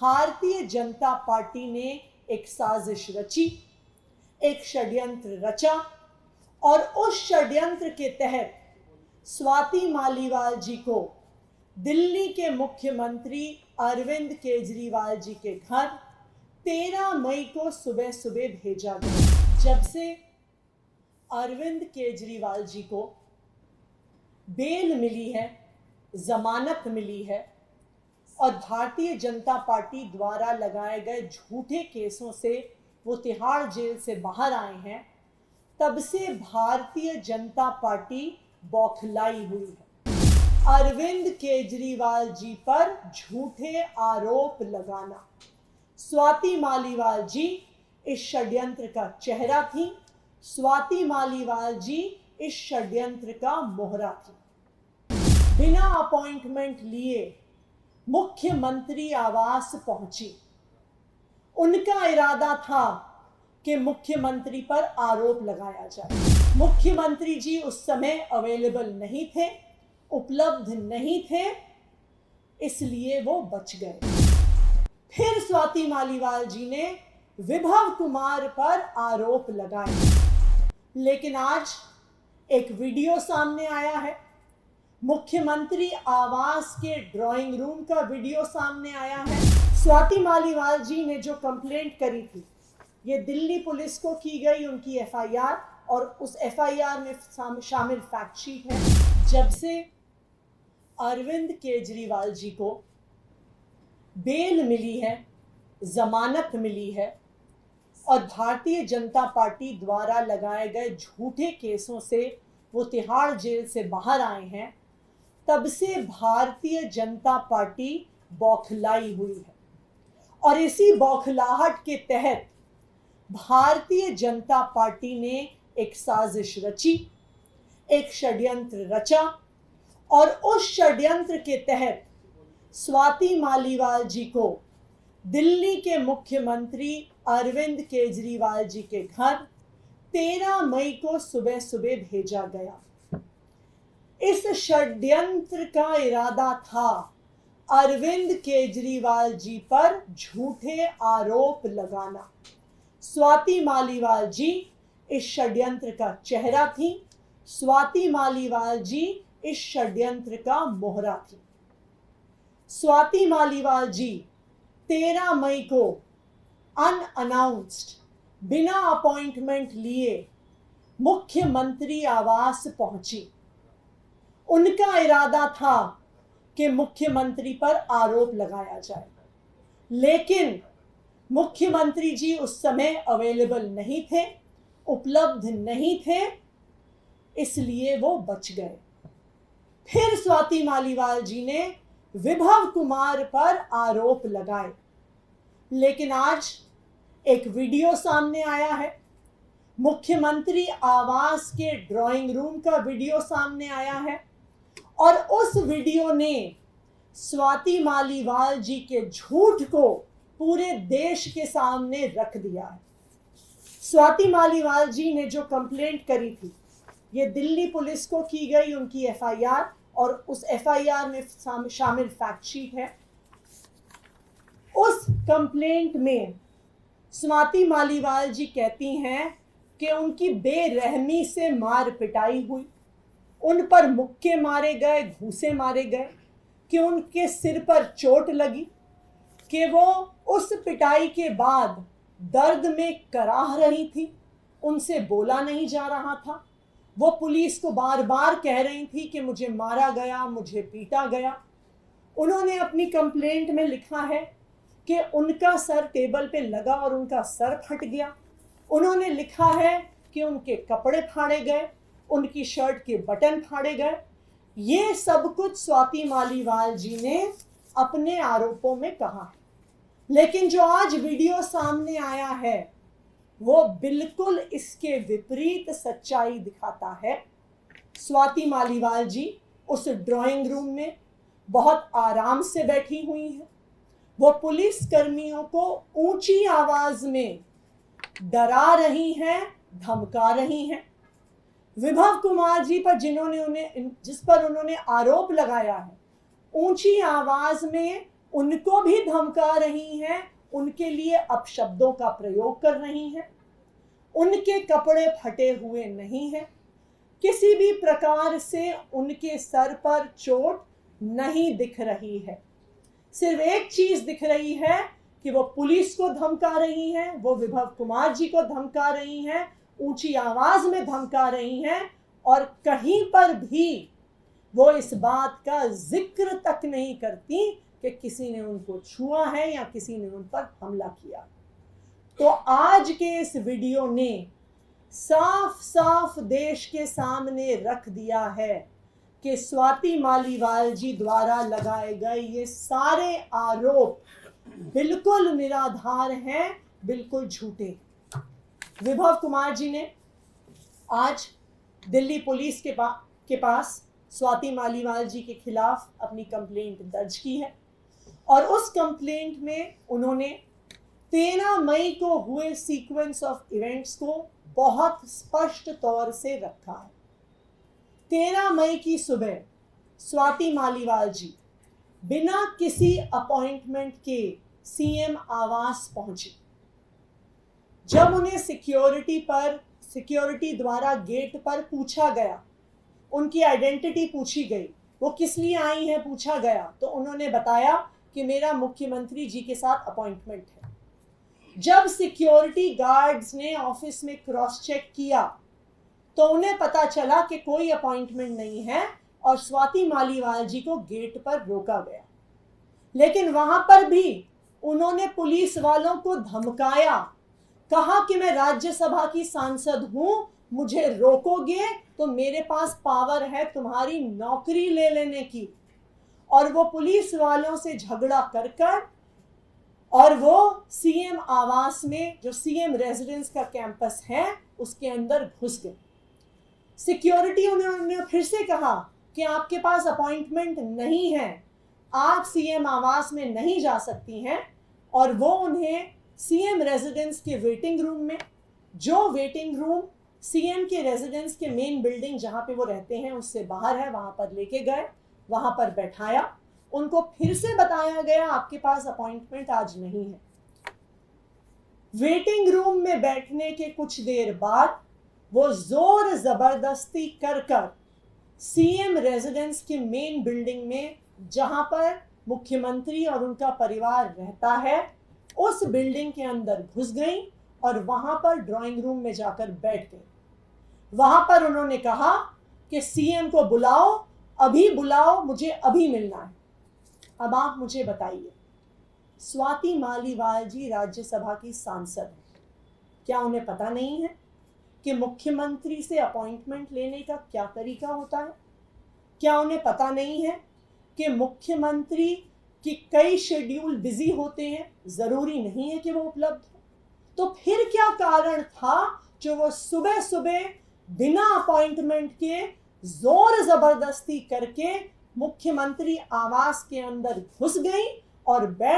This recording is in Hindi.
भारतीय जनता पार्टी ने एक साजिश रची, एक षड्यंत्र रचा और उस षड्यंत्र के तहत स्वाति मालीवाल जी को दिल्ली के मुख्यमंत्री अरविंद केजरीवाल जी के घर 13 मई को सुबह सुबह भेजा गया। जब से अरविंद केजरीवाल जी को बेल मिली है, जमानत मिली है और भारतीय जनता पार्टी द्वारा लगाए गए झूठे केसों से वो तिहाड़ जेल से बाहर आए हैं, तब से भारतीय जनता पार्टी बौखलाई हुई है। अरविंद केजरीवाल जी पर झूठे आरोप लगाना। स्वाति मालीवाल जी इस षड्यंत्र का चेहरा थी, स्वाति मालीवाल जी इस षड्यंत्र का मोहरा थी। बिना अपॉइंटमेंट लिए मुख्यमंत्री आवास पहुंची। उनका इरादा था कि मुख्यमंत्री पर आरोप लगाया जाए। मुख्यमंत्री जी उस समय अवेलेबल नहीं थे, उपलब्ध नहीं थे, इसलिए वो बच गए। फिर स्वाति मालीवाल जी ने विभव कुमार पर आरोप लगाए, लेकिन आज एक वीडियो सामने आया है, मुख्यमंत्री आवास के ड्राइंग रूम का वीडियो सामने आया है। स्वाति मालीवाल जी ने जो कंप्लेंट करी थी, ये दिल्ली पुलिस को की गई उनकी एफआईआर और उस एफआईआर में शामिल फैक्ट शीट है। जब से अरविंद केजरीवाल जी को बेल मिली है, जमानत मिली है और भारतीय जनता पार्टी द्वारा लगाए गए झूठे केसों से वो तिहाड़ जेल से बाहर आए हैं, तब से भारतीय जनता पार्टी बौखलाई हुई है। और इसी बौखलाहट के तहत भारतीय जनता पार्टी ने एक साजिश रची, एक षड्यंत्र रचा और उस षड्यंत्र के तहत स्वाति मालीवाल जी को दिल्ली के मुख्यमंत्री अरविंद केजरीवाल जी के घर 13 मई को सुबह सुबह भेजा गया। इस षड्यंत्र का इरादा था अरविंद केजरीवाल जी पर झूठे आरोप लगाना। स्वाति मालीवाल जी इस षड्यंत्र का चेहरा थी, स्वाति मालीवाल जी इस षड्यंत्र का मोहरा थी। स्वाति मालीवाल जी 13 मई को अनअनाउंस्ड, बिना अपॉइंटमेंट लिए मुख्यमंत्री आवास पहुंची। उनका इरादा था कि मुख्यमंत्री पर आरोप लगाया जाए, लेकिन मुख्यमंत्री जी उस समय अवेलेबल नहीं थे, उपलब्ध नहीं थे, इसलिए वो बच गए। फिर स्वाति मालीवाल जी ने विभव कुमार पर आरोप लगाए, लेकिन आज एक वीडियो सामने आया है, मुख्यमंत्री आवास के ड्राइंग रूम का वीडियो सामने आया है और उस वीडियो ने स्वाति मालीवाल जी के झूठ को पूरे देश के सामने रख दिया है। स्वाति मालीवाल जी ने जो कंप्लेंट करी थी, ये दिल्ली पुलिस को की गई उनकी एफआईआर और उस एफआईआर में शामिल फैक्ट शीट है। उस कंप्लेंट में स्वाति मालीवाल जी कहती हैं कि उनकी बेरहमी से मार पिटाई हुई, उन पर मुक्के मारे गए, घूंसे मारे गए, कि उनके सिर पर चोट लगी, कि वो उस पिटाई के बाद दर्द में कराह रही थी, उनसे बोला नहीं जा रहा था। वो पुलिस को बार बार कह रही थी कि मुझे मारा गया, मुझे पीटा गया। उन्होंने अपनी कंप्लेंट में लिखा है कि उनका सर टेबल पे लगा और उनका सर फट गया। उन्होंने लिखा है कि उनके कपड़े फाड़े गए, उनकी शर्ट के बटन फाड़े गए। ये सब कुछ स्वाति मालीवाल जी ने अपने आरोपों में कहा है, लेकिन जो आज वीडियो सामने आया है वो बिल्कुल इसके विपरीत सच्चाई दिखाता है। स्वाति मालीवाल जी उस ड्राइंग रूम में बहुत आराम से बैठी हुई हैं। वो पुलिस कर्मियों को ऊंची आवाज में डरा रही हैं, धमका रही हैं। विभव कुमार जी पर जिस पर उन्होंने आरोप लगाया है, ऊंची आवाज में उनको भी धमका रही हैं, उनके लिए अपशब्दों का प्रयोग कर रही हैं। उनके कपड़े फटे हुए नहीं हैं, किसी भी प्रकार से उनके सर पर चोट नहीं दिख रही है। सिर्फ एक चीज दिख रही है कि वो पुलिस को धमका रही हैं, वो विभव कुमार जी को धमका रही हैं, ऊंची आवाज में धमका रही हैं, और कहीं पर भी वो इस बात का जिक्र तक नहीं करती कि किसी ने उनको छुआ है या किसी ने उन पर हमला किया। तो आज के इस वीडियो ने साफ साफ देश के सामने रख दिया है कि स्वाति मालीवाल जी द्वारा लगाए गए ये सारे आरोप बिल्कुल निराधार हैं, बिल्कुल झूठे। विभव कुमार जी ने आज दिल्ली पुलिस के पास स्वाति मालीवाल जी के खिलाफ अपनी कंप्लेंट दर्ज की है, और उस कंप्लेंट में उन्होंने 13 मई को हुए सीक्वेंस ऑफ इवेंट्स को बहुत स्पष्ट तौर से रखा है। 13 मई की सुबह स्वाति मालीवाल जी बिना किसी अपॉइंटमेंट के सीएम आवास पहुंची। जब उन्हें सिक्योरिटी द्वारा गेट पर पूछा गया, उनकी आइडेंटिटी पूछी गई, वो किस लिए आई हैं पूछा गया, तो उन्होंने बताया कि मेरा मुख्यमंत्री जी के साथ अपॉइंटमेंट है। जब सिक्योरिटी गार्ड्स ने ऑफिस में क्रॉस चेक किया तो उन्हें पता चला कि कोई अपॉइंटमेंट नहीं है, और स्वाति मालीवाल जी को गेट पर रोका गया। लेकिन वहां पर भी उन्होंने पुलिस वालों को धमकाया, कहा कि मैं राज्यसभा की सांसद हूं, मुझे रोकोगे तो मेरे पास पावर है तुम्हारी नौकरी ले लेने की। और वो पुलिस वालों से झगड़ा कर और वो सीएम आवास में, जो सीएम रेजिडेंस का कैंपस है, उसके अंदर घुस गए। सिक्योरिटी उन्होंने फिर से कहा कि आपके पास अपॉइंटमेंट नहीं है, आप सीएम आवास में नहीं जा सकती हैं, और वो उन्हें सीएम रेजिडेंस के वेटिंग रूम में, जो वेटिंग रूम सीएम के रेजिडेंस के मेन बिल्डिंग जहां पे वो रहते हैं उससे बाहर है, वहां पर लेके गए, वहां पर बैठाया। उनको फिर से बताया गया आपके पास अपॉइंटमेंट आज नहीं है। वेटिंग रूम में बैठने के कुछ देर बाद वो जोर जबरदस्ती कर सीएम रेजिडेंस के मेन बिल्डिंग में, जहां पर मुख्यमंत्री और उनका परिवार रहता है, उस बिल्डिंग के अंदर घुस गई और वहां पर ड्राइंग रूम में जाकर बैठ गई। वहां पर उन्होंने कहा कि सीएम को बुलाओ, अभी बुलाओ, मुझे अभी मिलना है। अब आप मुझे बताइए, स्वाति मालीवाल जी राज्यसभा की सांसद हैं, क्या उन्हें पता नहीं है कि मुख्यमंत्री से अपॉइंटमेंट लेने का क्या तरीका होता है? क्या उन्हें पता नहीं है कि मुख्यमंत्री की कई शेड्यूल बिजी होते हैं, जरूरी नहीं है कि वो उपलब्ध हो? तो फिर क्या कारण था जो वो सुबह सुबह बिना अपॉइंटमेंट के जोर जबरदस्ती करके मुख्यमंत्री आवास के अंदर घुस गई और बैठ